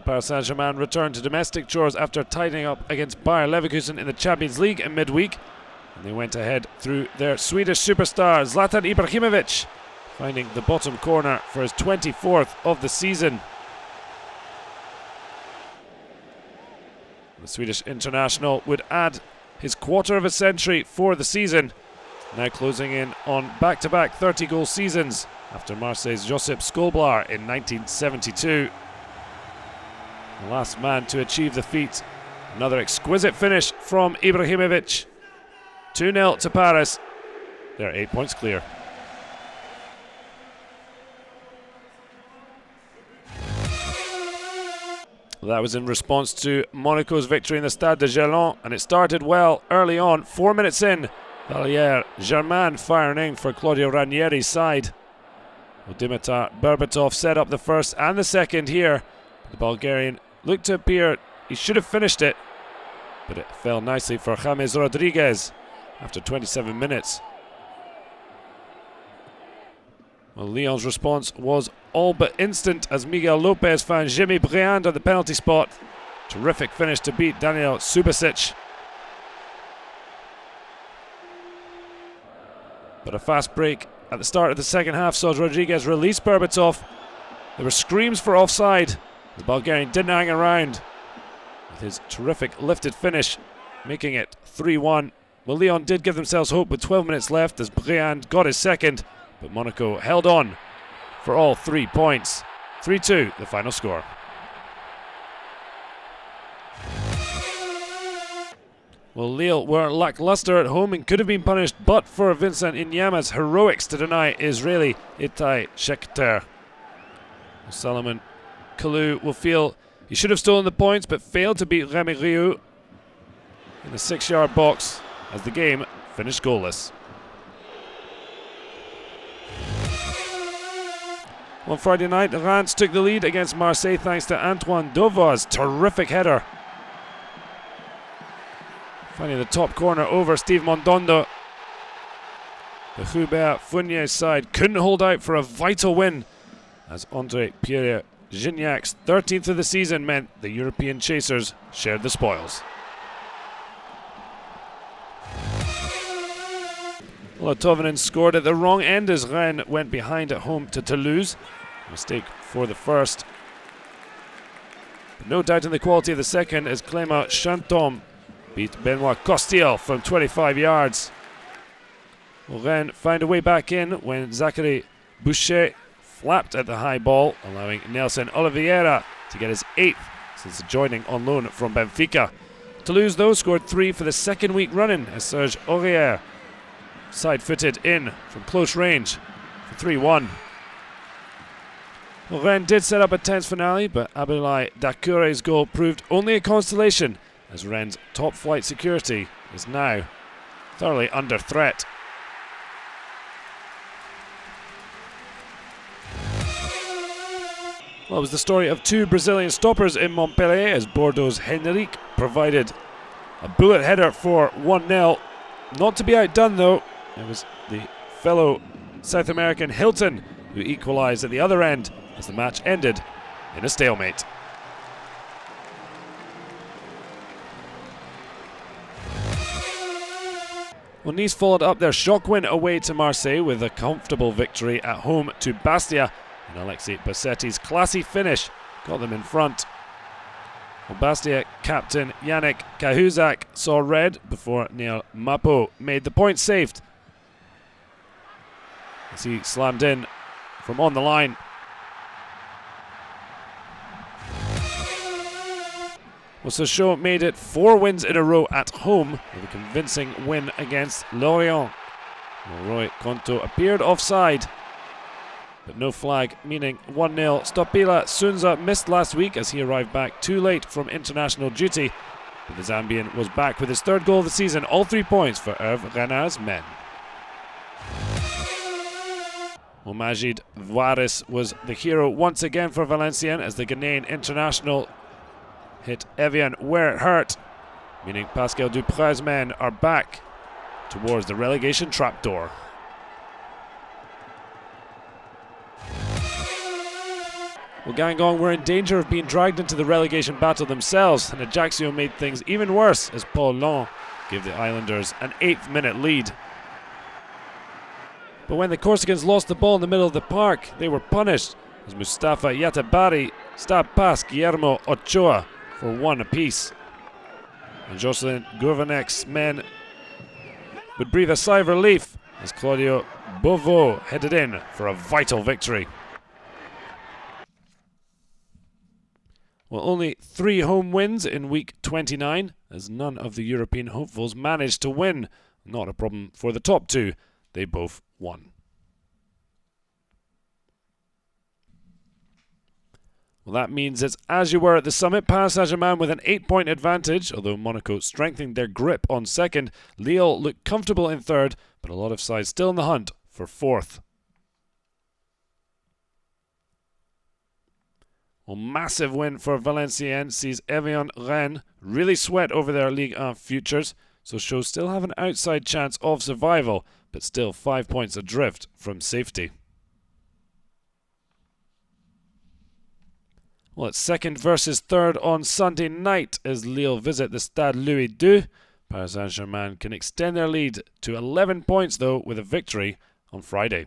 Paris Saint-Germain returned to domestic chores after tightening up against Bayer Leverkusen in the Champions League in midweek. And they went ahead through their Swedish superstar Zlatan Ibrahimovic, finding the bottom corner for his 24th of the season. The Swedish international would add his quarter of a century for the season, now closing in on back-to-back 30-goal seasons after Marseille's Josip Skolblar in 1972. The last man to achieve the feat. Another exquisite finish from Ibrahimovic. 2-0 to Paris. They're 8 points clear. That was in response to Monaco's victory in the Stade de Gerland, and it started well early on. 4 minutes in, Saint-Germain firing for Claudio Ranieri's side. Well, Dimitar Berbatov set up the first and the second here. The Bulgarian looked to appear he should have finished it, but it fell nicely for James Rodriguez after 27 minutes. Well, Lyon's response was all but instant as Miguel Lopez found Jimmy Briand on the penalty spot. Terrific finish to beat Daniel Subasic. But a fast break at the start of the second half saw Rodriguez release Berbatov. There were screams for offside. The Bulgarian didn't hang around with his terrific lifted finish, making it 3-1. Well, Lyon did give themselves hope with 12 minutes left as Briand got his second, but Monaco held on for all 3 points. 3-2, the final score. Well, Lille were lackluster at home and could have been punished but for Vincent Inyama's heroics to deny Israeli Itai Shakhtar. Solomon Kalou will feel he should have stolen the points but failed to beat Remy Riou in the 6-yard box as the game finished goalless. On Friday night, Reims took the lead against Marseille thanks to Antoine Dova's terrific header, finding the top corner over Steve Mondondo. The Hubert Fournier side couldn't hold out for a vital win as André-Pierre GIGNAC's 13th of the season meant the European chasers shared the spoils. Well, Tovinen scored at the wrong end as Rennes went behind at home to Toulouse. A mistake for the first. But no doubt in the quality of the second as Clément Chantom beat Benoit Costil from 25 yards. Well, Rennes found a way back in when Zachary Boucher flapped at the high ball, allowing Nelson Oliveira to get his 8th since joining on loan from Benfica. Toulouse, though, scored 3 for the second week running as Serge Aurier side-footed in from close range for 3-1. Well, Rennes did set up a tense finale, but Abdoulaye Dakure's goal proved only a consolation as Rennes' top-flight security is now thoroughly under threat. Well, it was the story of 2 Brazilian stoppers in Montpellier as Bordeaux's Henrique provided a bullet header for 1-0. Not to be outdone, though, it was the fellow South American Hilton who equalised at the other end as the match ended in a stalemate. Well, Nice followed up their shock win away to Marseille with a comfortable victory at home to Bastia, and Alexis Bassetti's classy finish got them in front. Well, Bastia captain Yannick Cahuzac saw red before Neil Mapo made the point saved as he slammed in from on the line. Well, Sochaux made it 4 wins in a row at home with a convincing win against Lorient. Well, Roy Conto appeared offside, but no flag, meaning 1-0. Stopila Sunza missed last week as he arrived back too late from international duty. But the Zambian was back with his 3rd goal of the season, all 3 points for Hervé Renard's men. Well, Majid Vares was the hero once again for Valenciennes as the Ghanaian international hit Evian where it hurt, meaning Pascal Dupre's men are back towards the relegation trapdoor. Well, Guingamp were in danger of being dragged into the relegation battle themselves, and Ajaccio made things even worse as Paul Long gave the Islanders an 8th-minute lead. But when the Corsicans lost the ball in the middle of the park, they were punished as Mustafa Yatabari stabbed past Guillermo Ochoa for 1 apiece. And Jocelyn Gourvenec's men would breathe a sigh of relief as Claudio Bovo headed in for a vital victory. Well, only 3 home wins in week 29, as none of the European hopefuls managed to win. Not a problem for the top 2, they both won. Well, that means it's as you were at the summit. Paris Saint-Germain with an 8-point advantage, although Monaco strengthening their grip on second. Lille looked comfortable in third, but a lot of sides still in the hunt for fourth. Well, massive win for Valenciennes sees Evian Rennes really sweat over their Ligue 1 futures, so Sochaux still have an outside chance of survival, but still 5 points adrift from safety. Well, it's second versus third on Sunday night as Lille visit the Stade Louis II. Paris Saint-Germain can extend their lead to 11 points though with a victory on Friday.